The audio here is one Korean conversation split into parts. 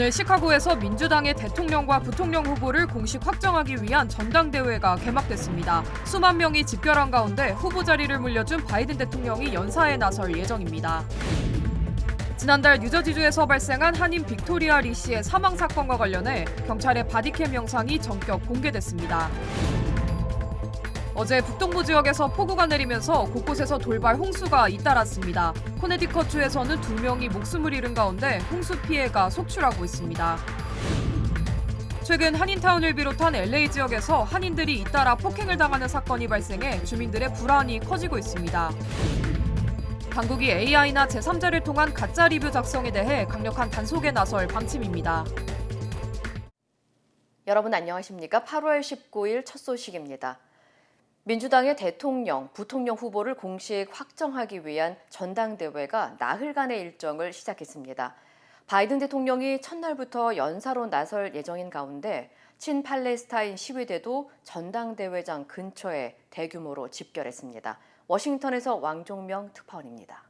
오늘 시카고에서 민주당의 대통령과 부통령 후보를 공식 확정하기 위한 전당대회가 개막됐습니다. 수만 명이 집결한 가운데 후보 자리를 물려준 바이든 대통령이 연사에 나설 예정입니다. 지난달 뉴저지주에서 발생한 한인 빅토리아 리 씨의 사망 사건과 관련해 경찰의 바디캠 영상이 전격 공개됐습니다. 어제 북동부 지역에서 폭우가 내리면서 곳곳에서 돌발 홍수가 잇따랐습니다. 코네티컷주에서는 2명이 목숨을 잃은 가운데 홍수 피해가 속출하고 있습니다. 최근 한인타운을 비롯한 LA 지역에서 한인들이 잇따라 폭행을 당하는 사건이 발생해 주민들의 불안이 커지고 있습니다. 당국이 AI나 제3자를 통한 가짜 리뷰 작성에 대해 강력한 단속에 나설 방침입니다. 여러분 안녕하십니까? 8월 19일 첫 소식입니다. 민주당의 대통령, 부통령 후보를 공식 확정하기 위한 전당대회가 나흘간의 일정을 시작했습니다. 바이든 대통령이 첫날부터 연사로 나설 예정인 가운데 친팔레스타인 시위대도 전당대회장 근처에 대규모로 집결했습니다. 워싱턴에서 왕종명 특파원입니다.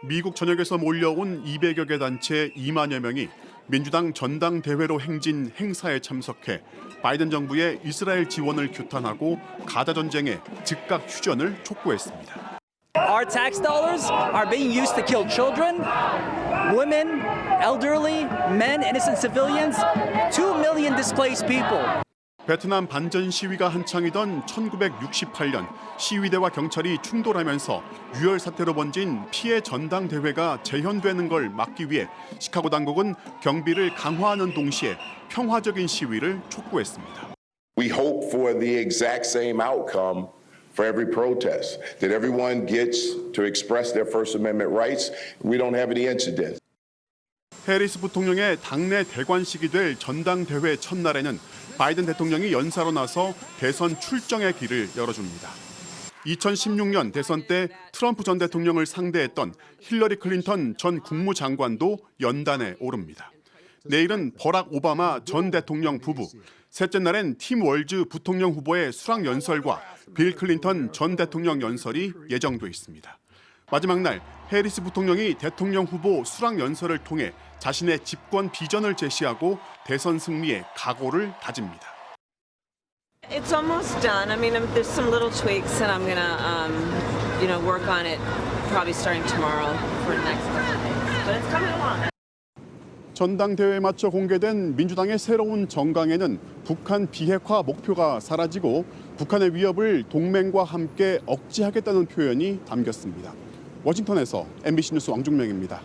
미국 전역에서 몰려온 200여 개 단체 2만여 명이 민주당 전당대회로 행진 행사에 참석해 바이든 정부의 이스라엘 지원을 규탄하고 가자 전쟁의 즉각 휴전을 촉구했습니다. Our tax dollars are being used to kill children, women, elderly, men, innocent civilians, 2 million displaced people. 베트남 반전 시위가 한창이던 1968년 시위대와 경찰이 충돌하면서 유혈 사태로 번진 피해 전당대회가 재현되는 걸 막기 위해 시카고 당국은 경비를 강화하는 동시에 평화적인 시위를 촉구했습니다. We hope for the exact same outcome for every protest, that everyone gets to express their First Amendment rights. We don't have any incidents. 해리스 부통령의 당내 대관식이 될 전당대회 첫날에는 바이든 대통령이 연사로 나서 대선 출정의 길을 열어줍니다. 2016년 대선 때 트럼프 전 대통령을 상대했던 힐러리 클린턴 전 국무장관도 연단에 오릅니다. 내일은 버락 오바마 전 대통령 부부, 셋째 날엔 팀 월즈 부통령 후보의 수락 연설과 빌 클린턴 전 대통령 연설이 예정돼 있습니다. 마지막 날 해리스 부통령이 대통령 후보 수락 연설을 통해 자신의 집권 비전을 제시하고 대선 승리의 각오를 다집니다. It's almost done. I mean, there's some little tweaks, and I'm gonna, work on it probably starting tomorrow for next time. But it's coming along. 전당대회에 맞춰 공개된 민주당의 새로운 정강에는 북한 비핵화 목표가 사라지고 북한의 위협을 동맹과 함께 억제하겠다는 표현이 담겼습니다. 워싱턴에서 MBC 뉴스 왕종명입니다.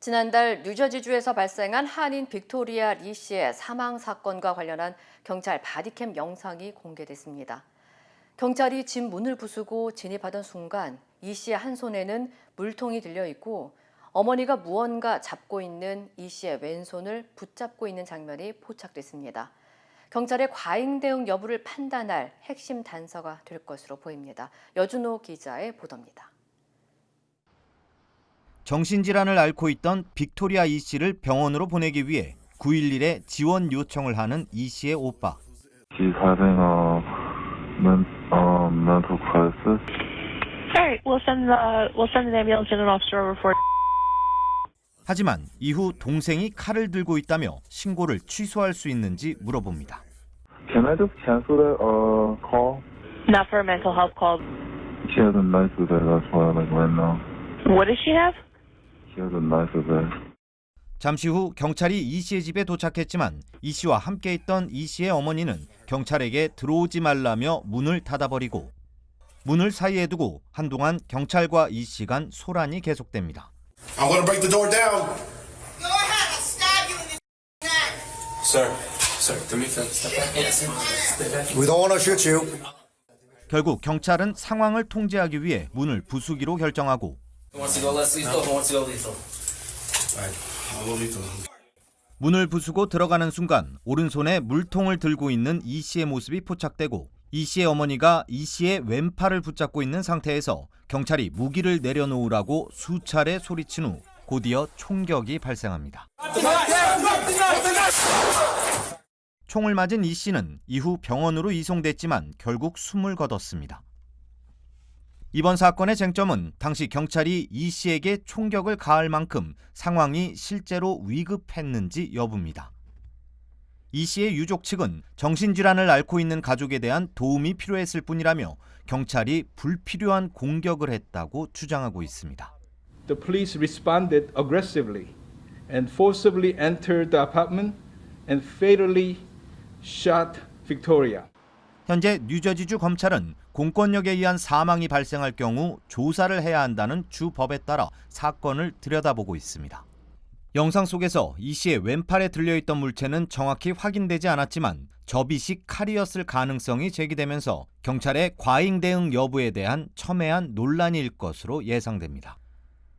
지난달 뉴저지주에서 발생한 한인 빅토리아 리 씨의 사망 사건과 관련한 경찰 바디캠 영상이 공개됐습니다. 경찰이 집 문을 부수고 진입하던 순간 이 씨의 한 손에는 물통이 들려 있고 어머니가 무언가 잡고 있는 이 씨의 왼손을 붙잡고 있는 장면이 포착됐습니다. 경찰의 과잉 대응 여부를 판단할 핵심 단서가 될 것으로 보입니다. 여준호 기자의 보도입니다. 정신질환을 앓고 있던 빅토리아 이 씨를 병원으로 보내기 위해 911에 지원 요청을 하는 이 씨의 오빠. She's having a mental crisis. Alright, we'll send the ambulance and an officer over for. 하지만 이후 동생이 칼을 들고 있다며 신고를 취소할 수 있는지 물어봅니다. Can I just cancel that call? Not for a mental health call. She has a knife with her. That's why, right now. What does she have? She has a knife with her. 잠시 후 경찰이 이 씨의 집에 도착했지만 이 씨와 함께 있던 이 씨의 어머니는 경찰에게 들어오지 말라며 문을 닫아버리고 문을 사이에 두고 한동안 경찰과 이 씨 간 소란이 계속됩니다. I'm going to break the door down. Go ahead, I'll stab you in the neck. Sir, do me a favor. Step back. Yes. We don't want to shoot you. 결국 경찰은 상황을 통제하기 위해 문을 부수기로 결정하고 문을 부수고 들어가는 순간 오른손에 물통을 들고 있는 이 씨의 모습이 포착되고 이 씨의 어머니가 이 씨의 왼팔을 붙잡고 있는 상태에서 경찰이 무기를 내려놓으라고 수차례 소리친 후 곧이어 총격이 발생합니다. 총을 맞은 이 씨는 이후 병원으로 이송됐지만 결국 숨을 거뒀습니다. 이번 사건의 쟁점은 당시 경찰이 이 씨에게 총격을 가할 만큼 상황이 실제로 위급했는지 여부입니다. 이 씨의 유족 측은 정신질환을 앓고 있는 가족에 대한 도움이 필요했을 뿐이라며 경찰이 불필요한 공격을 했다고 주장하고 있습니다. The police responded aggressively and forcibly entered the apartment and fatally shot Victoria. 현재 뉴저지주 검찰은 공권력에 의한 사망이 발생할 경우 조사를 해야 한다는 주 법에 따라 사건을 들여다보고 있습니다. 영상 속에서 이 씨의 왼팔에 들려있던 물체는 정확히 확인되지 않았지만 접이식 칼이었을 가능성이 제기되면서 경찰의 과잉 대응 여부에 대한 첨예한 논란일 것으로 예상됩니다.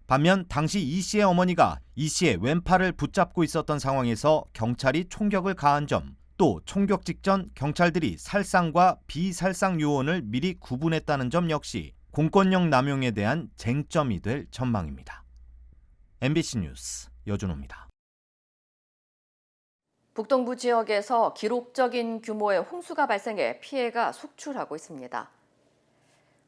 반면 당시 이 씨의 어머니가 이 씨의 왼팔을 붙잡고 있었던 상황에서 경찰이 총격을 가한 점, 또 총격 직전 경찰들이 살상과 비살상 요원을 미리 구분했다는 점 역시 공권력 남용에 대한 쟁점이 될 전망입니다. MBC 뉴스 여준호입니다. 북동부 지역에서 기록적인 규모의 홍수가 발생해 피해가 속출하고 있습니다.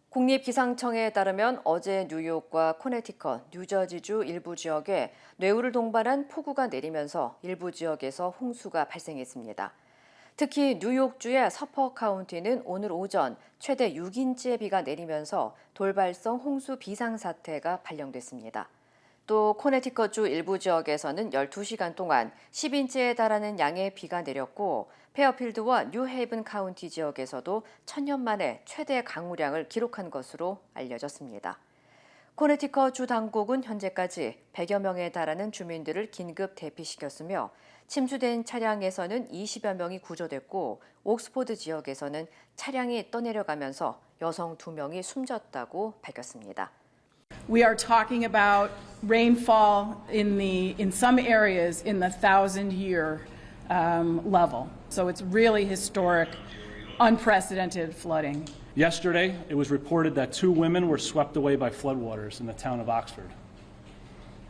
국립기상청에 따르면 어제 뉴욕과 코네티컷, 뉴저지주 일부 지역에 뇌우를 동반한 폭우가 내리면서 일부 지역에서 홍수가 발생했습니다. 특히 뉴욕주의 서퍼 카운티는 오늘 오전 최대 6인치의 비가 내리면서 돌발성 홍수 비상사태가 발령됐습니다. 또 코네티컷주 일부 지역에서는 12시간 동안 10인치에 달하는 양의 비가 내렸고 페어필드와 뉴헤이븐 카운티 지역에서도 1000년 만에 최대 강우량을 기록한 것으로 알려졌습니다. 코네티컷 주 당국은 현재까지 100여 명에 달하는 주민들을 긴급 대피시켰으며 침수된 차량에서는 20여 명이 구조됐고 옥스포드 지역에서는 차량이 떠내려가면서 여성 2명이 숨졌다고 밝혔습니다. We are talking about rainfall in some areas in the 1,000-year level. So it's really historic, unprecedented flooding. Yesterday, it was reported that 2 women were swept away by floodwaters in the town of Oxford.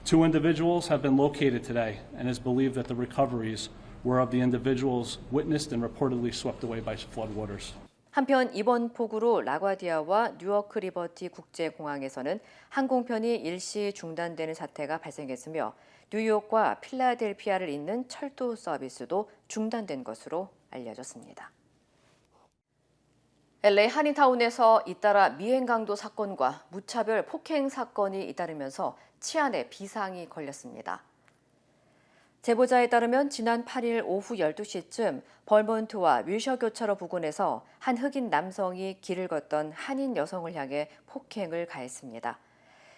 2 individuals have been located today, and it's believed that the recoveries were of the individuals witnessed and reportedly swept away by floodwaters. 한편 이번 폭우로 라과디아와 뉴워크 리버티 국제공항에서는 항공편이 일시 중단되는 사태가 발생했으며 뉴욕과 필라델피아를 잇는 철도 서비스도 중단된 것으로 알려졌습니다. LA 한인타운에서 잇따라 미행 강도 사건과 무차별 폭행 사건이 잇따르면서 치안에 비상이 걸렸습니다. 제보자에 따르면 지난 8일 오후 12시쯤 벌몬트와 윌셔 교차로 부근에서 한 흑인 남성이 길을 걷던 한인 여성을 향해 폭행을 가했습니다.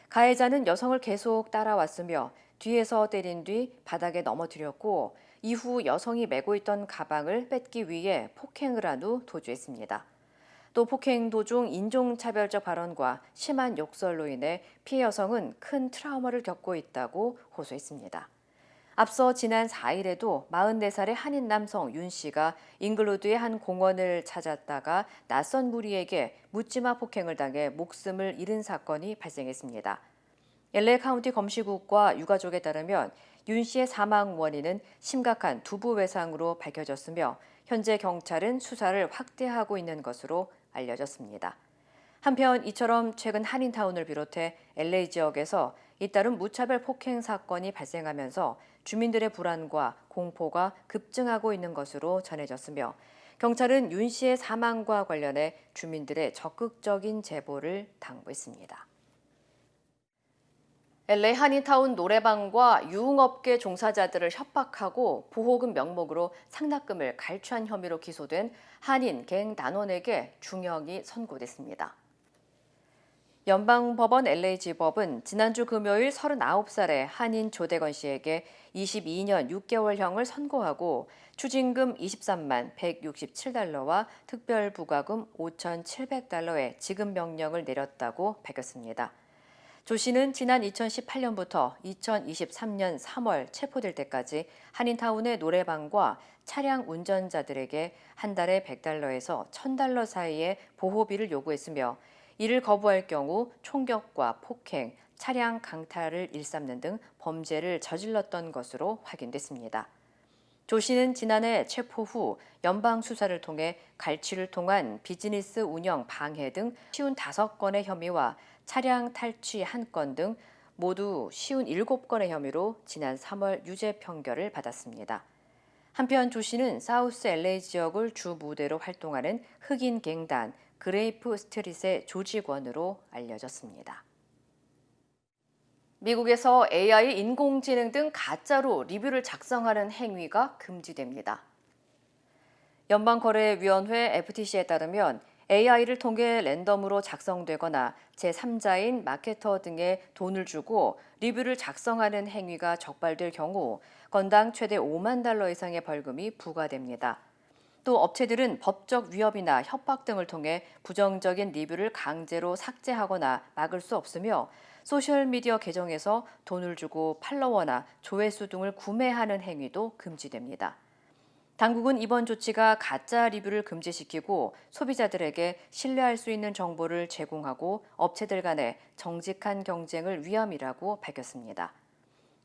가해자는 여성을 계속 따라왔으며 뒤에서 때린 뒤 바닥에 넘어뜨렸고 이후 여성이 메고 있던 가방을 뺏기 위해 폭행을 한 후 도주했습니다. 또 폭행 도중 인종차별적 발언과 심한 욕설로 인해 피해 여성은 큰 트라우마를 겪고 있다고 호소했습니다. 앞서 지난 4일에도 44살의 한인 남성 윤 씨가 잉글우드의 한 공원을 찾았다가 낯선 무리에게 묻지마 폭행을 당해 목숨을 잃은 사건이 발생했습니다. LA 카운티 검시국과 유가족에 따르면 윤 씨의 사망 원인은 심각한 두부 외상으로 밝혀졌으며 현재 경찰은 수사를 확대하고 있는 것으로 알려졌습니다. 한편 이처럼 최근 한인타운을 비롯해 LA 지역에서 잇따른 무차별 폭행 사건이 발생하면서 주민들의 불안과 공포가 급증하고 있는 것으로 전해졌으며 경찰은 윤 씨의 사망과 관련해 주민들의 적극적인 제보를 당부했습니다. LA 한인타운 노래방과 유흥업계 종사자들을 협박하고 보호금 명목으로 상납금을 갈취한 혐의로 기소된 한인 갱 단원에게 중형이 선고됐습니다. 연방법원 LA지법은 지난주 금요일 39살의 한인 조대건 씨에게 22년 6개월형을 선고하고 추징금 23만 167달러와 특별부과금 5,700달러의 지급 명령을 내렸다고 밝혔습니다. 조 씨는 지난 2018년부터 2023년 3월 체포될 때까지 한인타운의 노래방과 차량 운전자들에게 한 달에 $100에서 $1,000 사이의 보호비를 요구했으며 이를 거부할 경우 총격과 폭행, 차량 강탈을 일삼는 등 범죄를 저질렀던 것으로 확인됐습니다. 조 씨는 지난해 체포 후 연방 수사를 통해 갈취를 통한 비즈니스 운영 방해 등 55건의 혐의와 차량 탈취 1건 등 모두 57건의 혐의로 지난 3월 유죄 판결을 받았습니다. 한편 조 씨는 사우스 LA 지역을 주 무대로 활동하는 흑인 갱단 그레이프 스트릿의 조직원으로 알려졌습니다. 미국에서 AI, 인공지능 등 가짜로 리뷰를 작성하는 행위가 금지됩니다. 연방거래위원회 FTC에 따르면 AI를 통해 랜덤으로 작성되거나 제3자인 마케터 등에 돈을 주고 리뷰를 작성하는 행위가 적발될 경우 건당 최대 $50,000 이상의 벌금이 부과됩니다. 또 업체들은 법적 위협이나 협박 등을 통해 부정적인 리뷰를 강제로 삭제하거나 막을 수 없으며 소셜미디어 계정에서 돈을 주고 팔로워나 조회수 등을 구매하는 행위도 금지됩니다. 당국은 이번 조치가 가짜 리뷰를 금지시키고 소비자들에게 신뢰할 수 있는 정보를 제공하고 업체들 간의 정직한 경쟁을 위함이라고 밝혔습니다.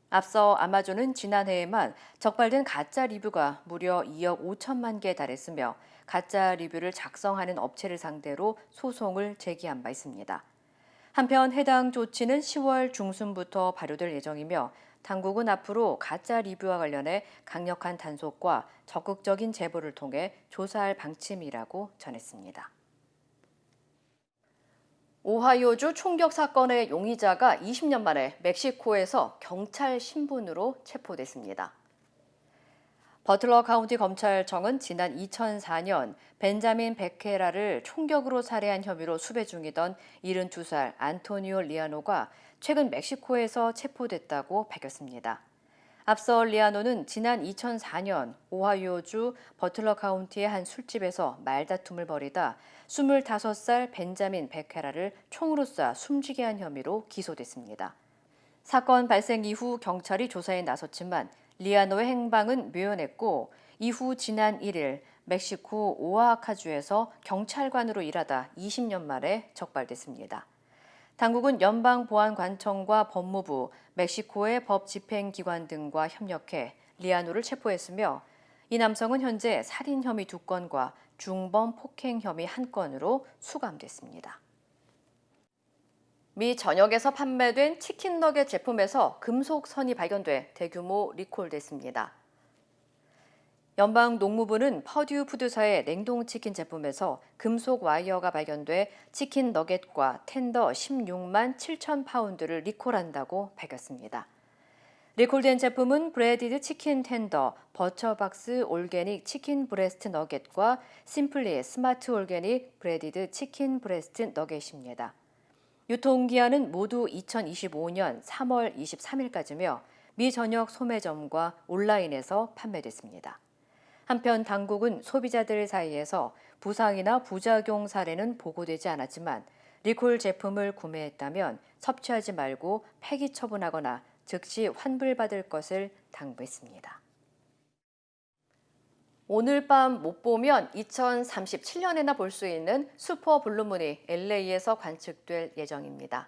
앞서 아마존은 지난해에만 적발된 가짜 리뷰가 무려 2억 5천만 개에 달했으며 가짜 리뷰를 작성하는 업체를 상대로 소송을 제기한 바 있습니다. 한편 해당 조치는 10월 중순부터 발효될 예정이며 당국은 앞으로 가짜 리뷰와 관련해 강력한 단속과 적극적인 제보를 통해 조사할 방침이라고 전했습니다. 오하이오주 총격 사건의 용의자가 20년 만에 멕시코에서 경찰 신분으로 체포됐습니다. 버틀러 카운티 검찰청은 지난 2004년 벤자민 베케라를 총격으로 살해한 혐의로 수배 중이던 72살 안토니오 리아노가 최근 멕시코에서 체포됐다고 밝혔습니다. 앞서 리아노는 지난 2004년 오하이오주 버틀러 카운티의 한 술집에서 말다툼을 벌이다 25살 벤자민 베케라를 총으로 쏴 숨지게 한 혐의로 기소됐습니다. 사건 발생 이후 경찰이 조사에 나섰지만 리아노의 행방은 묘연했고 이후 지난 1일 멕시코 오아하카주에서 경찰관으로 일하다 20년 만에 적발됐습니다. 당국은 연방보안관청과 법무부, 멕시코의 법집행기관 등과 협력해 리아노를 체포했으며 이 남성은 현재 살인 혐의 2건과 중범 폭행 혐의 1건으로 수감됐습니다. 미 전역에서 판매된 치킨 너겟 제품에서 금속선이 발견돼 대규모 리콜됐습니다. 연방농무부는 퍼듀 푸드사의 냉동치킨 제품에서 금속 와이어가 발견돼 치킨 너겟과 텐더 16만 7천 파운드를 리콜한다고 밝혔습니다. 리콜된 제품은 브레디드 치킨 텐더, 버처박스 올게닉 치킨 브레스트 너겟과 심플리 스마트 올게닉 브레디드 치킨 브레스트 너겟입니다. 유통기한은 모두 2025년 3월 23일까지며 미 전역 소매점과 온라인에서 판매됐습니다. 한편 당국은 소비자들 사이에서 부상이나 부작용 사례는 보고되지 않았지만 리콜 제품을 구매했다면 섭취하지 말고 폐기 처분하거나 즉시 환불받을 것을 당부했습니다. 오늘 밤 못 보면 2037년에나 볼 수 있는 슈퍼 블루문이 LA에서 관측될 예정입니다.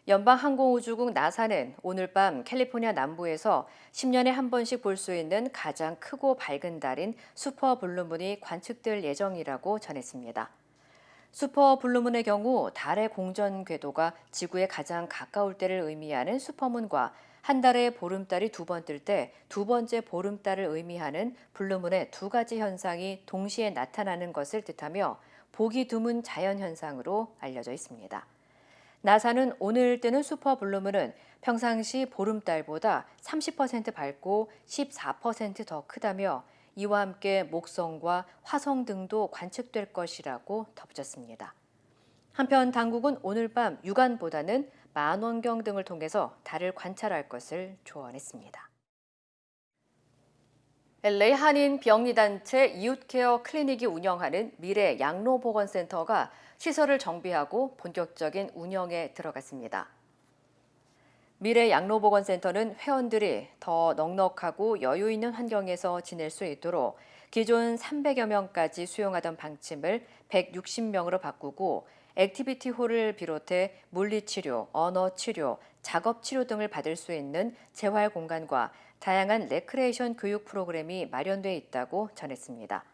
연방항공우주국 나사는 오늘 밤 캘리포니아 남부에서 10년에 한 번씩 볼 수 있는 가장 크고 밝은 달인 슈퍼 블루문이 관측될 예정이라고 전했습니다. 슈퍼 블루문의 경우 달의 공전 궤도가 지구에 가장 가까울 때를 의미하는 슈퍼문과 한 달에 보름달이 2번 뜰 때 2번째 보름달을 의미하는 블루문의 2가지 현상이 동시에 나타나는 것을 뜻하며 보기 드문 자연현상으로 알려져 있습니다. 나사는 오늘 뜨는 슈퍼 블루문은 평상시 보름달보다 30% 밝고 14% 더 크다며 이와 함께 목성과 화성 등도 관측될 것이라고 덧붙였습니다. 한편 당국은 오늘 밤 육안보다는 망원경 등을 통해서 달을 관찰할 것을 조언했습니다. LA 한인 병리단체 이웃케어 클리닉이 운영하는 미래 양로보건센터가 시설을 정비하고 본격적인 운영에 들어갔습니다. 미래 양로보건센터는 회원들이 더 넉넉하고 여유 있는 환경에서 지낼 수 있도록 기존 300여 명까지 수용하던 방침을 160명으로 바꾸고 액티비티 홀을 비롯해 물리치료, 언어치료, 작업 치료 등을 받을 수 있는 재활 공간과 다양한 레크레이션 교육 프로그램이 마련돼 있다고 전했습니다.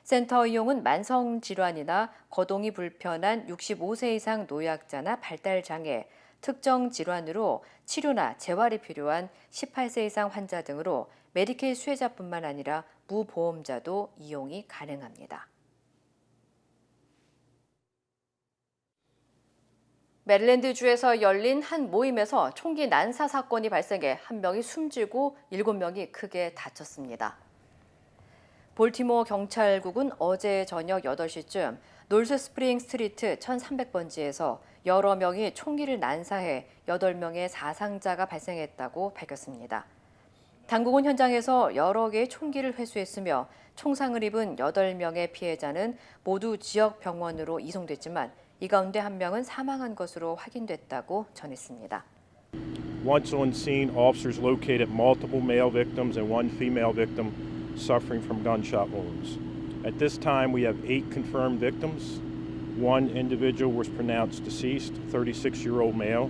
센터 이용은 만성 질환이나 거동이 불편한 65세 이상 노약자나 발달 장애, 특정 질환으로 치료나 재활이 필요한 18세 이상 환자 등으로 메디케이 수혜자뿐만 아니라 무보험자도 이용이 가능합니다. 메릴랜드주에서 열린 한 모임에서 총기 난사 사건이 발생해 1명이 숨지고 7명이 크게 다쳤습니다. 볼티모어 경찰국은 어제 저녁 8시쯤 놀스 스프링 스트리트 1300번지에서 여러 명이 총기를 난사해 8명의 사상자가 발생했다고 밝혔습니다. 당국은 현장에서 여러 개의 총기를 회수했으며 총상을 입은 8명의 피해자는 모두 지역 병원으로 이송됐지만 이 가운데 1명은 사망한 것으로 확인됐다고 전했습니다. Once on scene, officers located multiple male victims and one female victim suffering from gunshot wounds. At this time, we have 8 confirmed victims. One individual was pronounced deceased, 36-year-old male.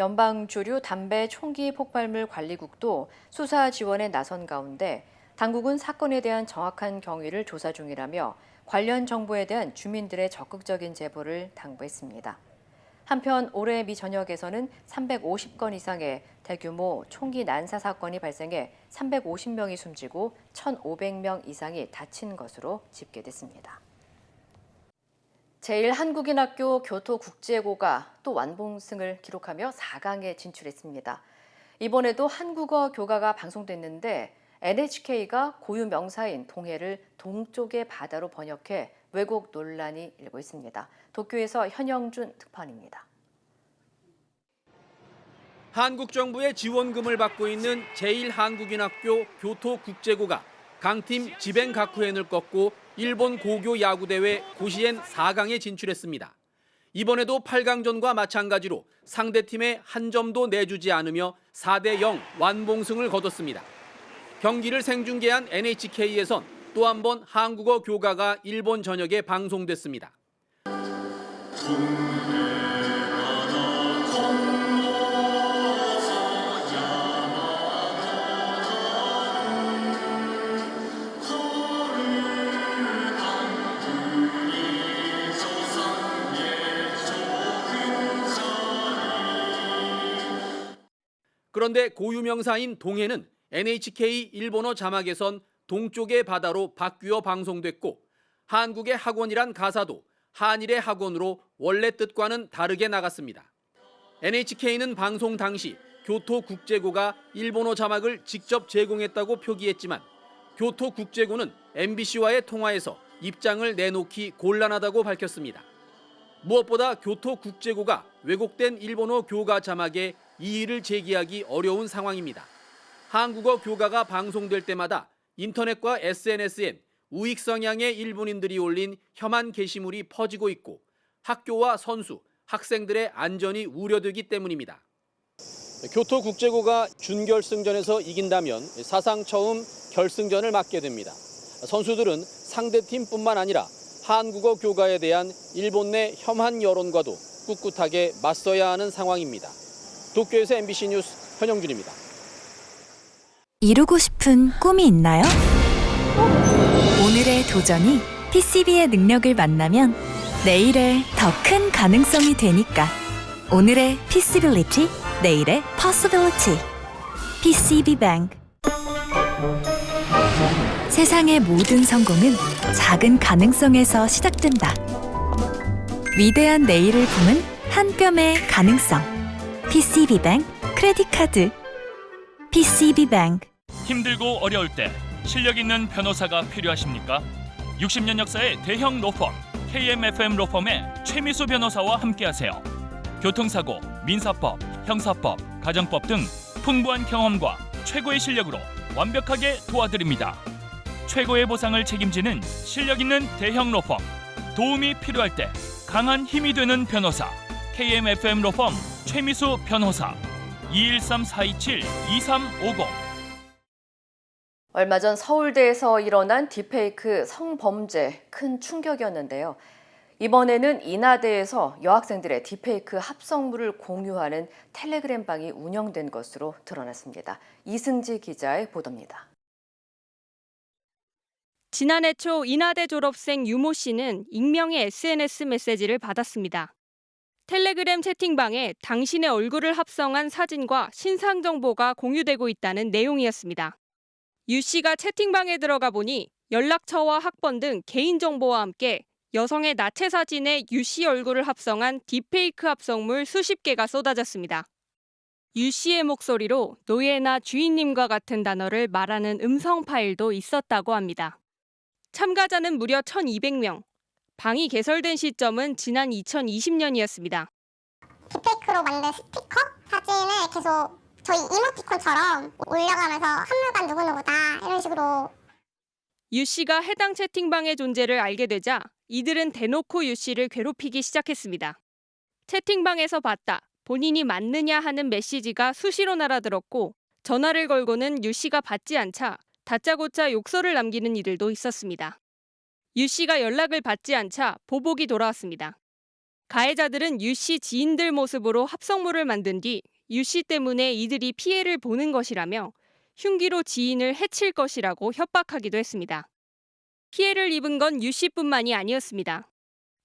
연방주류 담배 총기 폭발물 관리국도 수사 지원에 나선 가운데 당국은 사건에 대한 정확한 경위를 조사 중이라며 관련 정보에 대한 주민들의 적극적인 제보를 당부했습니다. 한편 올해 미 전역에서는 350건 이상의 대규모 총기 난사 사건이 발생해 350명이 숨지고 1,500명 이상이 다친 것으로 집계됐습니다. 제1한국인학교 교토국제고가 또 완봉승을 기록하며 4강에 진출했습니다. 이번에도 한국어 교가가 방송됐는데 NHK가 고유 명사인 동해를 동쪽의 바다로 번역해 왜곡 논란이 일고 있습니다. 도쿄에서 현영준 특파원입니다. 한국 정부의 지원금을 받고 있는 제1한국인학교 교토국제고가 강팀 지벤 가쿠엔을 꺾고 일본 고교 야구대회 고시엔 4강에 진출했습니다. 이번에도 8강전과 마찬가지로 상대팀에 한 점도 내주지 않으며 4대0 완봉승을 거뒀습니다. 경기를 생중계한 NHK에선 또 한 번 한국어 교가가 일본 전역에 방송됐습니다. 그런데 고유명사인 동해는 NHK 일본어 자막에선 동쪽의 바다로 바뀌어 방송됐고 한국의 학원이란 가사도 한일의 학원으로 원래 뜻과는 다르게 나갔습니다. NHK는 방송 당시 교토국제고가 일본어 자막을 직접 제공했다고 표기했지만 교토국제고는 MBC와의 통화에서 입장을 내놓기 곤란하다고 밝혔습니다. 무엇보다 교토국제고가 왜곡된 일본어 교가 자막에 이의를 제기하기 어려운 상황입니다. 한국어 교가가 방송될 때마다 인터넷과 SNS엔 우익 성향의 일본인들이 올린 혐한 게시물이 퍼지고 있고 학교와 선수, 학생들의 안전이 우려되기 때문입니다. 교토국제고가 준결승전에서 이긴다면 사상 처음 결승전을 맞게 됩니다. 선수들은 상대팀뿐만 아니라 한국어 교가에 대한 일본 내 혐한 여론과도 꿋꿋하게 맞서야 하는 상황입니다. 도쿄에서 MBC 뉴스 현영준입니다. 이루고 싶은 꿈이 있나요? 오늘의 도전이 PCB의 능력을 만나면 내일의 더 큰 가능성이 되니까. 오늘의 Possibility, 내일의 Possibility. PCB Bank. 세상의 모든 성공은 작은 가능성에서 시작된다. 위대한 내일을 품은 한 뼘의 가능성. PCB Bank 크레딧 카드. PCB Bank. 힘들고 어려울 때 실력 있는 변호사가 필요하십니까? 60년 역사의 대형 로펌 KMFM 로펌의 최미수 변호사와 함께하세요. 교통사고, 민사법, 형사법, 가정법 등 풍부한 경험과 최고의 실력으로 완벽하게 도와드립니다. 최고의 보상을 책임지는 실력 있는 대형 로펌. 도움이 필요할 때 강한 힘이 되는 변호사. KMFM 로펌 최미수 변호사. 213-427-2350. 얼마 전 서울대에서 일어난 딥페이크 성범죄 큰 충격이었는데요. 이번에는 인하대에서 여학생들의 딥페이크 합성물을 공유하는 텔레그램 방이 운영된 것으로 드러났습니다. 이승지 기자의 보도입니다. 지난해 초 인하대 졸업생 유모 씨는 익명의 SNS 메시지를 받았습니다. 텔레그램 채팅방에 당신의 얼굴을 합성한 사진과 신상 정보가 공유되고 있다는 내용이었습니다. 유 씨가 채팅방에 들어가 보니 연락처와 학번 등 개인정보와 함께 여성의 나체 사진에 유 씨 얼굴을 합성한 딥페이크 합성물 수십 개가 쏟아졌습니다. 유 씨의 목소리로 노예나 주인님과 같은 단어를 말하는 음성 파일도 있었다고 합니다. 참가자는 무려 1,200명. 방이 개설된 시점은 지난 2020년이었습니다. 딥페이크로 만든 스티커 사진을 계속 저희 이모티콘처럼 올려가면서 한물간 누구누구다 이런 식으로. 유 씨가 해당 채팅방의 존재를 알게 되자 이들은 대놓고 유 씨를 괴롭히기 시작했습니다. 채팅방에서 봤다, 본인이 맞느냐 하는 메시지가 수시로 날아들었고 전화를 걸고는 유 씨가 받지 않자 다짜고짜 욕설을 남기는 이들도 있었습니다. 유 씨가 연락을 받지 않자 보복이 돌아왔습니다. 가해자들은 유 씨 지인들 모습으로 합성물을 만든 뒤 유 씨 때문에 이들이 피해를 보는 것이라며 흉기로 지인을 해칠 것이라고 협박하기도 했습니다. 피해를 입은 건 유 씨뿐만이 아니었습니다.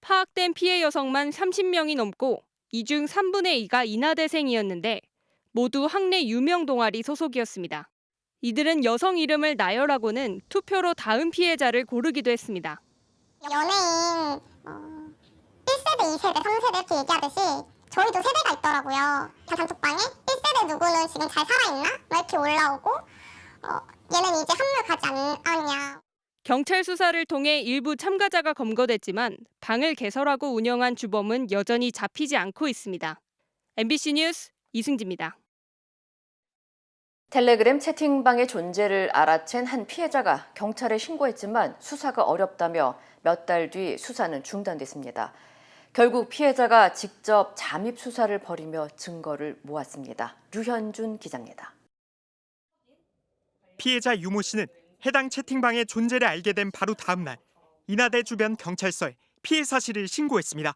파악된 피해 여성만 30명이 넘고 이 중 3분의 2가 인하대생이었는데 모두 학내 유명 동아리 소속이었습니다. 이들은 여성 이름을 나열하고는 투표로 다음 피해자를 고르기도 했습니다. 연예인 1세대, 2세대, 3세대 이렇게 얘기하듯이 저희도 세대가 있더라고요. 단톡방에 1세대 누구는 지금 잘 살아있나? 막 이렇게 올라오고 얘는 이제 한물 가지 않냐. 경찰 수사를 통해 일부 참가자가 검거됐지만 방을 개설하고 운영한 주범은 여전히 잡히지 않고 있습니다. MBC 뉴스 이승지입니다. 텔레그램 채팅방의 존재를 알아챈 한 피해자가 경찰에 신고했지만 수사가 어렵다며 몇 달 뒤 수사는 중단됐습니다. 결국 피해자가 직접 잠입 수사를 벌이며 증거를 모았습니다. 류현준 기자입니다. 피해자 유모 씨는 해당 채팅방의 존재를 알게 된 바로 다음 날 인하대 주변 경찰서에 피해 사실을 신고했습니다.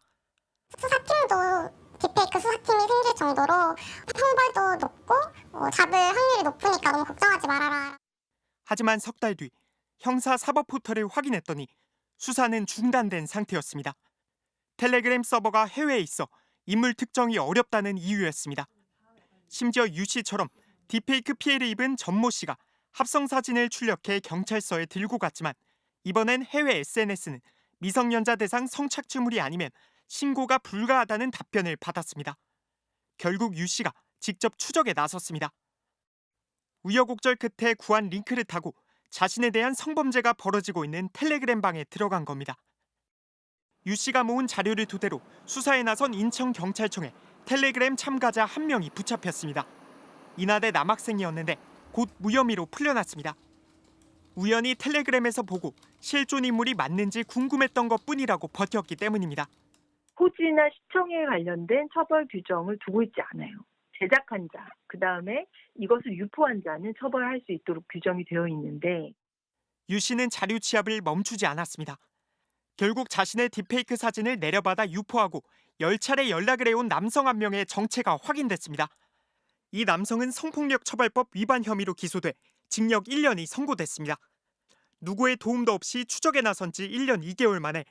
수사팀도 딥페이크 수사팀이 생길 정도로 형벌도 높고 잡을 확률이 높으니까 너무 걱정하지 말아라. 하지만 석 달 뒤 형사 사법 포털을 확인했더니 수사는 중단된 상태였습니다. 텔레그램 서버가 해외에 있어 인물 특정이 어렵다는 이유였습니다. 심지어 유 씨처럼 딥페이크 피해를 입은 전모 씨가 합성 사진을 출력해 경찰서에 들고 갔지만 이번엔 해외 SNS는 미성년자 대상 성착취물이 아니면 신고가 불가하다는 답변을 받았습니다. 결국 유 씨가 직접 추적에 나섰습니다. 우여곡절 끝에 구한 링크를 타고 자신에 대한 성범죄가 벌어지고 있는 텔레그램 방에 들어간 겁니다. 유 씨가 모은 자료를 토대로 수사에 나선 인천경찰청에 텔레그램 참가자 1명이 붙잡혔습니다. 인하대 남학생이었는데 곧 무혐의로 풀려났습니다. 우연히 텔레그램에서 보고 실존 인물이 맞는지 궁금했던 것뿐이라고 버텼기 때문입니다. 호지나 시청에 관련된 처벌 규정을 두고 있지 않아요. 제작한 자, 그다음에 이것을 유포한 자는 처벌할 수 있도록 규정이 되어 있는데 유 씨는 자료 취합을 멈추지 않았습니다. 결국 자신의 딥페이크 사진을 내려받아 유포하고 10차례 연락을 해온 남성 한 명의 정체가 확인됐습니다. 이 남성은 성폭력 처벌법 위반 혐의로 기소돼 징역 1년이 선고됐습니다. 누구의 도움도 없이 추적에 나선 지 1년 2개월 만에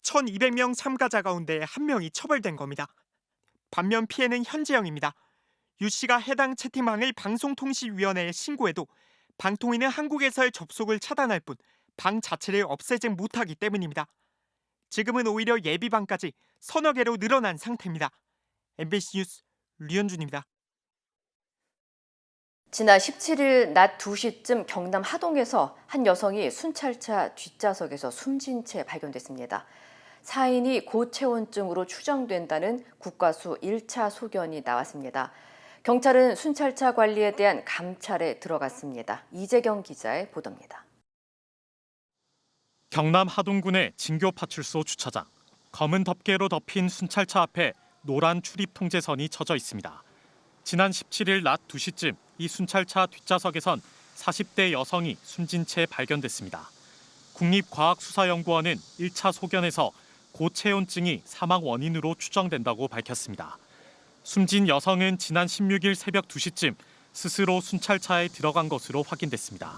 1,200명 참가자 가운데 1명이 처벌된 겁니다. 반면 피해는 현재형입니다. 유 씨가 해당 채팅방을 방송통신위원회에 신고해도 방통위는 한국에서의 접속을 차단할 뿐 방 자체를 없애지 못하기 때문입니다. 지금은 오히려 예비방까지 서너 개로 늘어난 상태입니다. MBC 뉴스 류현준입니다. 지난 17일 낮 2시쯤 경남 하동에서 한 여성이 순찰차 뒷좌석에서 숨진 채 발견됐습니다. 사인이 고체온증으로 추정된다는 국과수 1차 소견이 나왔습니다. 경찰은 순찰차 관리에 대한 감찰에 들어갔습니다. 이재경 기자의 보도입니다. 경남 하동군의 진교파출소 주차장. 검은 덮개로 덮인 순찰차 앞에 노란 출입 통제선이 쳐져 있습니다. 지난 17일 낮 2시쯤 이 순찰차 뒷좌석에선 40대 여성이 숨진 채 발견됐습니다. 국립과학수사연구원은 1차 소견에서 고체온증이 사망 원인으로 추정된다고 밝혔습니다. 숨진 여성은 지난 16일 새벽 2시쯤 스스로 순찰차에 들어간 것으로 확인됐습니다.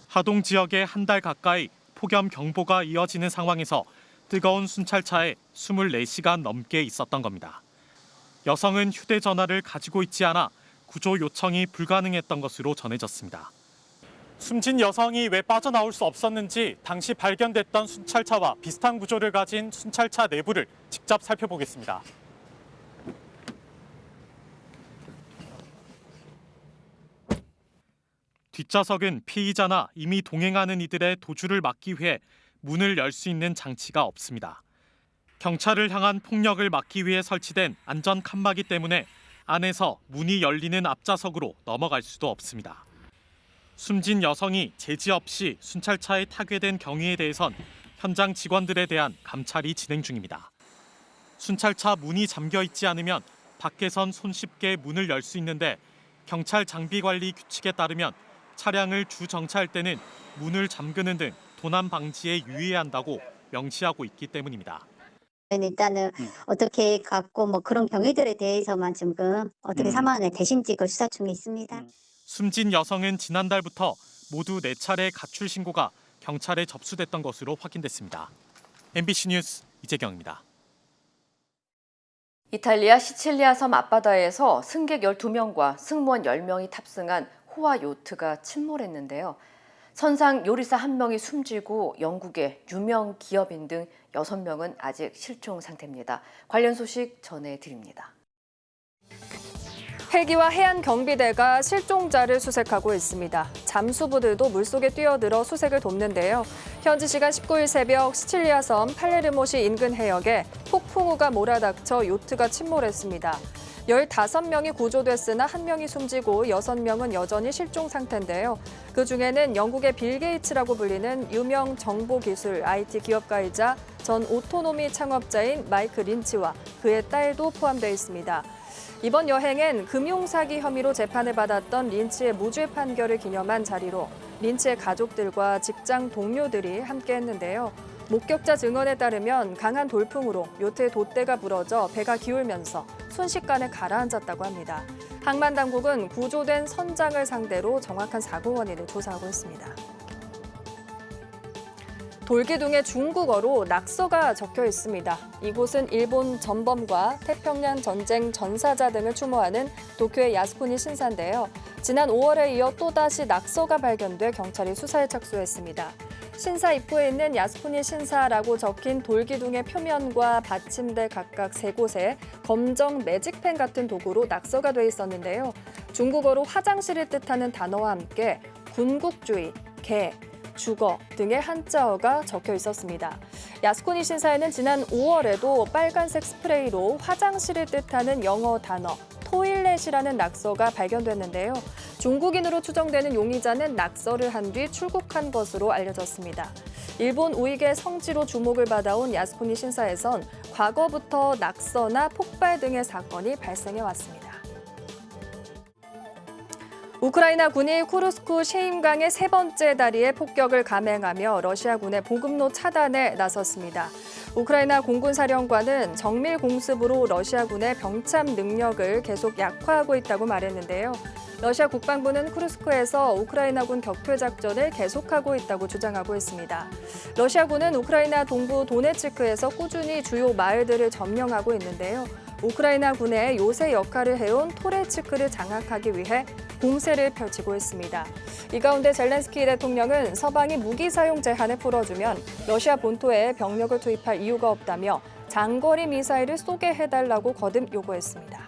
하동 지역에 한 달 가까이 폭염 경보가 이어지는 상황에서 뜨거운 순찰차에 24시간 넘게 있었던 겁니다. 여성은 휴대전화를 가지고 있지 않아 구조 요청이 불가능했던 것으로 전해졌습니다. 숨진 여성이 왜 빠져나올 수 없었는지 당시 발견됐던 순찰차와 비슷한 구조를 가진 순찰차 내부를 직접 살펴보겠습니다. 뒷좌석은 피의자나 이미 동행하는 이들의 도주를 막기 위해 문을 열 수 있는 장치가 없습니다. 경찰을 향한 폭력을 막기 위해 설치된 안전 칸막이 때문에 안에서 문이 열리는 앞좌석으로 넘어갈 수도 없습니다. 숨진 여성이 제지 없이 순찰차에 타게 된 경위에 대해선 현장 직원들에 대한 감찰이 진행 중입니다. 순찰차 문이 잠겨 있지 않으면 밖에선 손쉽게 문을 열 수 있는데 경찰 장비 관리 규칙에 따르면 차량을 주정차할 때는 문을 잠그는 등 도난 방지에 유의해야 한다고 명시하고 있기 때문입니다. 일단은 어떻게 갖고 뭐 그런 경위들에 대해서만 지금 어떻게 사망의 대신직을 수사 중에 있습니다. 숨진 여성은 지난달부터 모두 4차례 가출 신고가 경찰에 접수됐던 것으로 확인됐습니다. MBC 뉴스 이재경입니다. 이탈리아 시칠리아 섬 앞바다에서 승객 12명과 승무원 10명이 탑승한 호화 요트가 침몰했는데요. 선상 요리사 1명이 숨지고 영국의 유명 기업인 등 6명은 아직 실종 상태입니다. 관련 소식 전해드립니다. 헬기와 해안경비대가 실종자를 수색하고 있습니다. 잠수부들도 물속에 뛰어들어 수색을 돕는데요. 현지 시간 19일 새벽 시칠리아 섬 팔레르모시 인근 해역에 폭풍우가 몰아닥쳐 요트가 침몰했습니다. 15명이 구조됐으나 1명이 숨지고 6명은 여전히 실종 상태인데요. 그중에는 영국의 빌 게이츠라고 불리는 유명 정보기술 IT 기업가이자 전 오토노미 창업자인 마이크 린치와 그의 딸도 포함되어 있습니다. 이번 여행엔 금융사기 혐의로 재판을 받았던 린치의 무죄 판결을 기념한 자리로 린치의 가족들과 직장 동료들이 함께했는데요. 목격자 증언에 따르면 강한 돌풍으로 요트의 돛대가 부러져 배가 기울면서 순식간에 가라앉았다고 합니다. 항만 당국은 구조된 선장을 상대로 정확한 사고 원인을 조사하고 있습니다. 돌기둥에 중국어로 낙서가 적혀 있습니다. 이곳은 일본 전범과 태평양 전쟁 전사자 등을 추모하는 도쿄의 야스쿠니 신사인데요. 지난 5월에 이어 또다시 낙서가 발견돼 경찰이 수사에 착수했습니다. 신사 입구에 있는 야스쿠니 신사라고 적힌 돌기둥의 표면과 받침대 각각 3곳에 검정 매직펜 같은 도구로 낙서가 돼 있었는데요. 중국어로 화장실을 뜻하는 단어와 함께 군국주의, 개, 주거 등의 한자어가 적혀 있었습니다. 야스쿠니 신사에는 지난 5월에도 빨간색 스프레이로 화장실을 뜻하는 영어 단어 토일렛이라는 낙서가 발견됐는데요. 중국인으로 추정되는 용의자는 낙서를 한 뒤 출국한 것으로 알려졌습니다. 일본 우익의 성지로 주목을 받아온 야스쿠니 신사에선 과거부터 낙서나 폭발 등의 사건이 발생해왔습니다. 우크라이나 군이 쿠르스크 셰임강의 3번째 다리에 폭격을 감행하며 러시아군의 보급로 차단에 나섰습니다. 우크라이나 공군사령관은 정밀 공습으로 러시아군의 병참 능력을 계속 약화하고 있다고 말했는데요. 러시아 국방부는 쿠르스크에서 우크라이나군 격퇴 작전을 계속하고 있다고 주장하고 있습니다. 러시아군은 우크라이나 동부 도네츠크에서 꾸준히 주요 마을들을 점령하고 있는데요. 우크라이나 군의 요새 역할을 해온 토레츠크를 장악하기 위해 공세를 펼치고 있습니다. 이 가운데 젤렌스키 대통령은 서방이 무기 사용 제한을 풀어주면 러시아 본토에 병력을 투입할 이유가 없다며 장거리 미사일을 쏘게 해달라고 거듭 요구했습니다.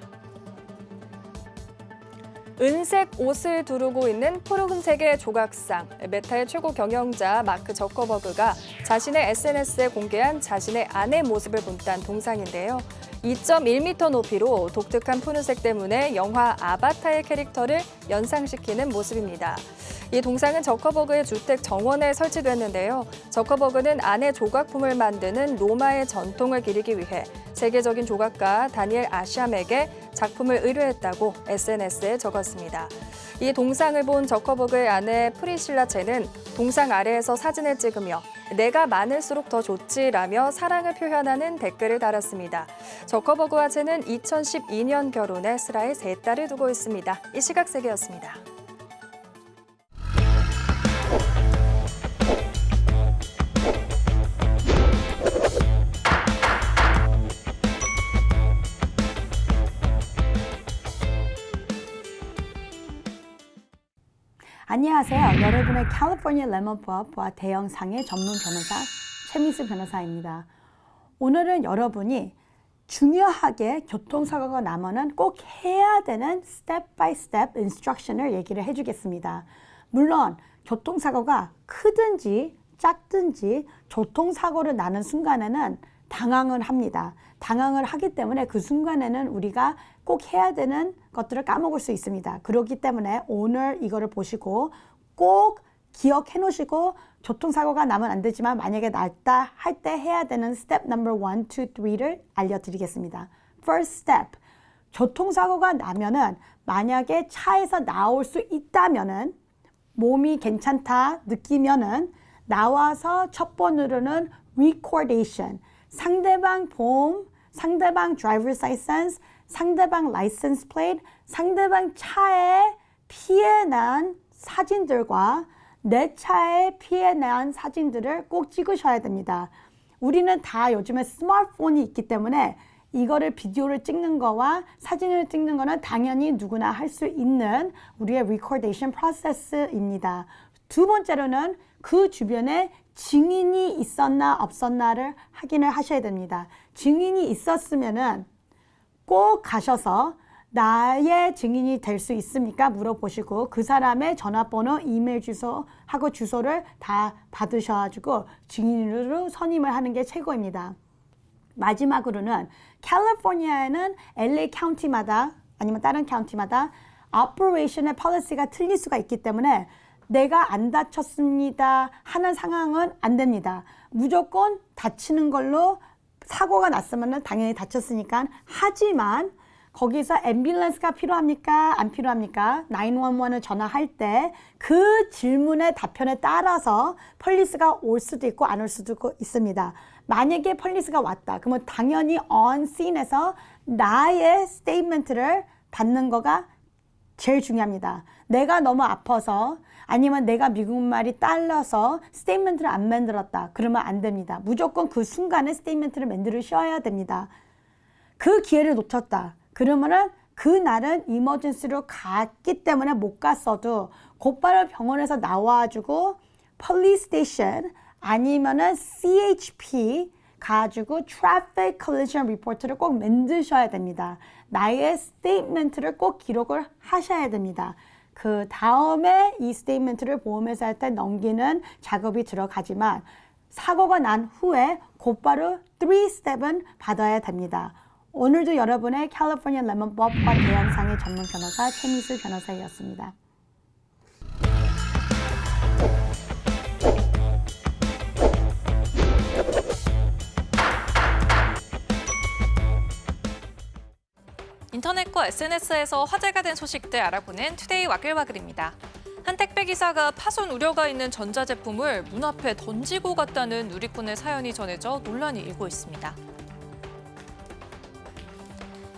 은색 옷을 두르고 있는 푸른색의 조각상, 메타의 최고 경영자 마크 저커버그가 자신의 SNS에 공개한 자신의 아내 모습을 본딴 동상인데요. 2.1m 높이로 독특한 푸른색 때문에 영화 아바타의 캐릭터를 연상시키는 모습입니다. 이 동상은 저커버그의 주택 정원에 설치됐는데요. 저커버그는 아내 조각품을 만드는 로마의 전통을 기리기 위해 세계적인 조각가 다니엘 아샴에게 작품을 의뢰했다고 SNS에 적었습니다. 이 동상을 본 저커버그의 아내 프리실라 첸은 동상 아래에서 사진을 찍으며 내가 많을수록 더 좋지라며 사랑을 표현하는 댓글을 달았습니다. 저커버그와 첸은 2012년 결혼해 슬하에 3딸을 두고 있습니다. 이 시각 세계였습니다. 안녕하세요. 여러분의 캘리포니아 레몬법과 대형상의 전문 변호사 최미수 변호사입니다. 오늘은 여러분이 중요하게 교통사고가 나면은 꼭 해야 되는 스텝 바이 스텝 인스트럭션을 얘기를 해주겠습니다. 물론 교통사고가 크든지 작든지 교통사고를 나는 순간에는 당황을 합니다. 당황을 하기 때문에 그 순간에는 우리가 꼭 해야 되는 것들을 까먹을 수 있습니다. 그렇기 때문에 오늘 이거를 보시고 꼭 기억해 놓으시고 교통사고가 나면 안 되지만 만약에 났다 할 때 해야 되는 스텝 넘버 1, 2, 3를 알려드리겠습니다. First step, 교통사고가 나면은 만약에 차에서 나올 수 있다면은 몸이 괜찮다 느끼면은 나와서 첫 번으로는 recordation, 상대방 보험, 상대방 driver's license, 상대방 license plate, 상대방 차에 피해 난 사진들과 내 차에 피해 난 사진들을 꼭 찍으셔야 됩니다. 우리는 다 요즘에 스마트폰이 있기 때문에 이거를 비디오를 찍는 거와 사진을 찍는 거는 당연히 누구나 할 수 있는 우리의 recordation process입니다. 두 번째로는 그 주변에 증인이 있었나 없었나를 확인을 하셔야 됩니다. 증인이 있었으면은 꼭 가셔서 나의 증인이 될 수 있습니까? 물어보시고 그 사람의 전화번호, 이메일 주소하고 주소를 다 받으셔가지고 증인으로 선임을 하는 게 최고입니다. 마지막으로는 캘리포니아에는 LA 카운티마다 아니면 다른 카운티마다 operation의 policy가 틀릴 수가 있기 때문에 내가 안 다쳤습니다 하는 상황은 안 됩니다. 무조건 다치는 걸로 사고가 났으면 당연히 다쳤으니까 하지만 거기서 앰뷸런스가 필요합니까? 안 필요합니까? 911을 전화할 때 그 질문의 답변에 따라서 폴리스가 올 수도 있고 안 올 수도 있습니다. 만약에 폴리스가 왔다. 그러면 당연히 on scene에서 나의 스테이트먼트를 받는 거가 제일 중요합니다. 내가 너무 아파서 아니면 내가 미국말이 딸려서 스테이트먼트를 안 만들었다. 그러면 안 됩니다. 무조건 그 순간에 스테이트먼트를 만들으셔야 됩니다. 그 기회를 놓쳤다. 그러면은 그날은 이머전시로 갔기 때문에 못 갔어도 곧바로 병원에서 나와가지고 폴리스 스테이션 아니면은 CHP 가지고 트래픽 컬리전 리포트를 꼭 만드셔야 됩니다. 나의 스테이트먼트를 꼭 기록을 하셔야 됩니다. 그 다음에 이 스테이트먼트를 보험회사한테 넘기는 작업이 들어가지만 사고가 난 후에 곧바로 3스텝은 받아야 됩니다. 오늘도 여러분의 캘리포니아 레몬법과 대형상의 전문 변호사 최미수 변호사였습니다. 인터넷과 SNS에서 화제가 된 소식들 알아보는 투데이 와글와글입니다. 한 택배기사가 파손 우려가 있는 전자제품을 문 앞에 던지고 갔다는 누리꾼의 사연이 전해져 논란이 일고 있습니다.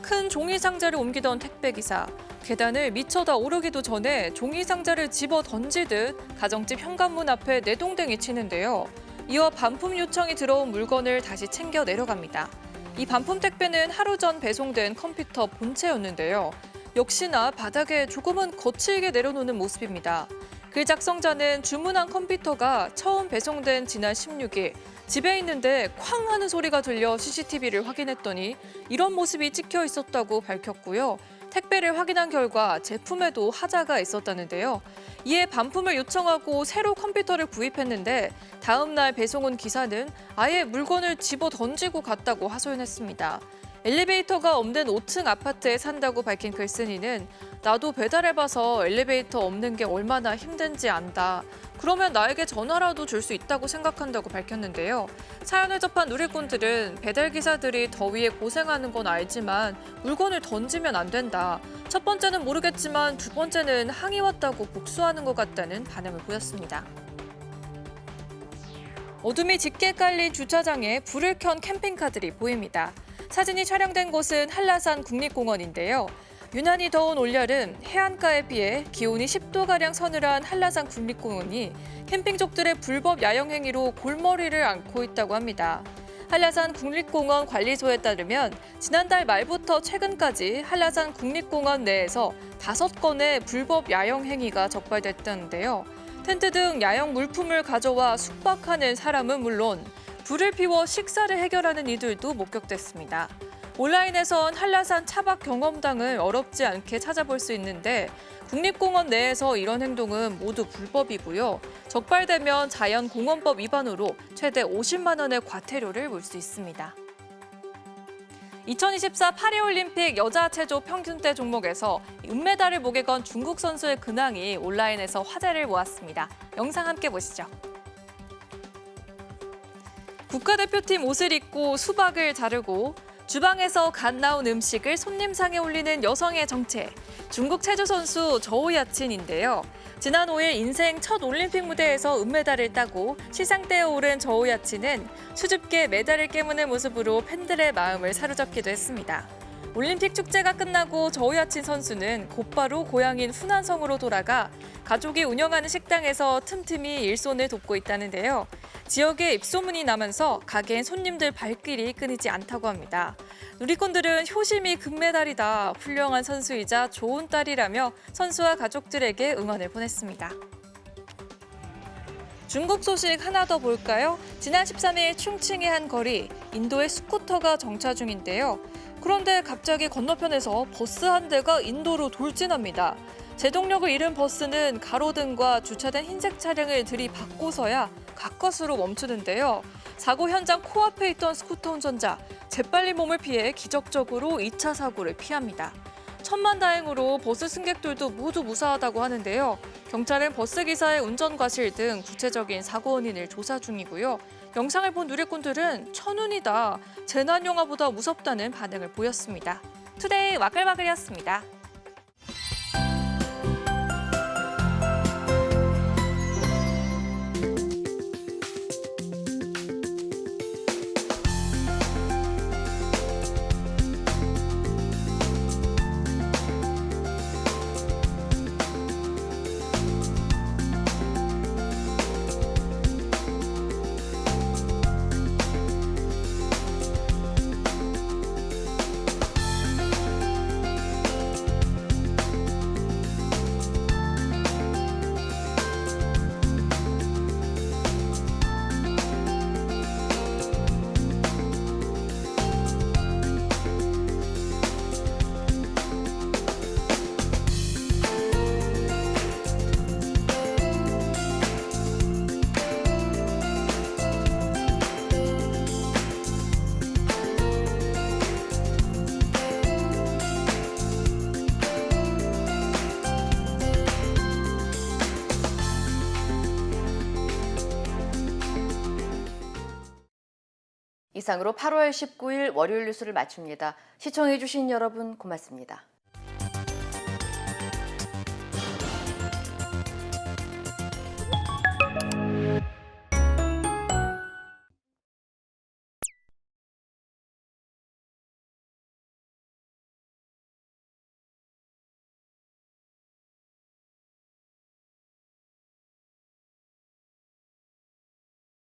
큰 종이상자를 옮기던 택배기사. 계단을 미쳐 다 오르기도 전에 종이상자를 집어 던지듯 가정집 현관문 앞에 내동댕이 치는데요. 이어 반품 요청이 들어온 물건을 다시 챙겨 내려갑니다. 이 반품 택배는 하루 전 배송된 컴퓨터 본체였는데요. 역시나 바닥에 조금은 거칠게 내려놓는 모습입니다. 글 작성자는 주문한 컴퓨터가 처음 배송된 지난 16일 집에 있는데 쾅 하는 소리가 들려 CCTV를 확인했더니 이런 모습이 찍혀 있었다고 밝혔고요. 택배를 확인한 결과 제품에도 하자가 있었다는데요. 이에 반품을 요청하고 새로 컴퓨터를 구입했는데 다음 날 배송 온 기사는 아예 물건을 집어 던지고 갔다고 하소연했습니다. 엘리베이터가 없는 5층 아파트에 산다고 밝힌 글쓴이는 나도 배달해봐서 엘리베이터 없는 게 얼마나 힘든지 안다. 그러면 나에게 전화라도 줄 수 있다고 생각한다고 밝혔는데요. 사연을 접한 누리꾼들은 배달기사들이 더위에 고생하는 건 알지만 물건을 던지면 안 된다. 첫 번째는 모르겠지만 두 번째는 항의 왔다고 복수하는 것 같다는 반응을 보였습니다. 어둠이 짙게 깔린 주차장에 불을 켠 캠핑카들이 보입니다. 사진이 촬영된 곳은 한라산 국립공원인데요. 유난히 더운 올여름 해안가에 비해 기온이 10도가량 서늘한 한라산 국립공원이 캠핑족들의 불법 야영 행위로 골머리를 앓고 있다고 합니다. 한라산 국립공원 관리소에 따르면 지난달 말부터 최근까지 한라산 국립공원 내에서 5건의 불법 야영 행위가 적발됐다는데요. 텐트 등 야영 물품을 가져와 숙박하는 사람은 물론 불을 피워 식사를 해결하는 이들도 목격됐습니다. 온라인에선 한라산 차박 경험당을 어렵지 않게 찾아볼 수 있는데 국립공원 내에서 이런 행동은 모두 불법이고요. 적발되면 자연공원법 위반으로 최대 50만 원의 과태료를 물 수 있습니다. 2024 파리올림픽 여자 체조 평균대 종목에서 은메달을 목에 건 중국 선수의 근황이 온라인에서 화제를 모았습니다. 영상 함께 보시죠. 국가대표팀 옷을 입고 수박을 자르고 주방에서 갓 나온 음식을 손님상에 올리는 여성의 정체, 중국 체조 선수 저우야친인데요. 지난 5일 인생 첫 올림픽 무대에서 은메달을 따고 시상대에 오른 저우야친은 수줍게 메달을 깨무는 모습으로 팬들의 마음을 사로잡기도 했습니다. 올림픽 축제가 끝나고 저우야친 선수는 곧바로 고향인 후난성으로 돌아가 가족이 운영하는 식당에서 틈틈이 일손을 돕고 있다는데요. 지역에 입소문이 나면서 가게엔 손님들 발길이 끊이지 않다고 합니다. 누리꾼들은 효심이 금메달이다, 훌륭한 선수이자 좋은 딸이라며 선수와 가족들에게 응원을 보냈습니다. 중국 소식 하나 더 볼까요? 지난 13일 충칭의 한 거리, 인도에 스쿠터가 정차 중인데요. 그런데 갑자기 건너편에서 버스 한 대가 인도로 돌진합니다. 제동력을 잃은 버스는 가로등과 주차된 흰색 차량을 들이받고서야 가까스로 멈추는데요. 사고 현장 코앞에 있던 스쿠터 운전자, 재빨리 몸을 피해 기적적으로 2차 사고를 피합니다. 천만다행으로 버스 승객들도 모두 무사하다고 하는데요. 경찰은 버스 기사의 운전 과실 등 구체적인 사고 원인을 조사 중이고요. 영상을 본 누리꾼들은 천운이다, 재난 영화보다 무섭다는 반응을 보였습니다. 투데이 와글와글이었습니다. 이상으로 8월 19일 월요일 뉴스를 마칩니다. 시청해주신 여러분 고맙습니다.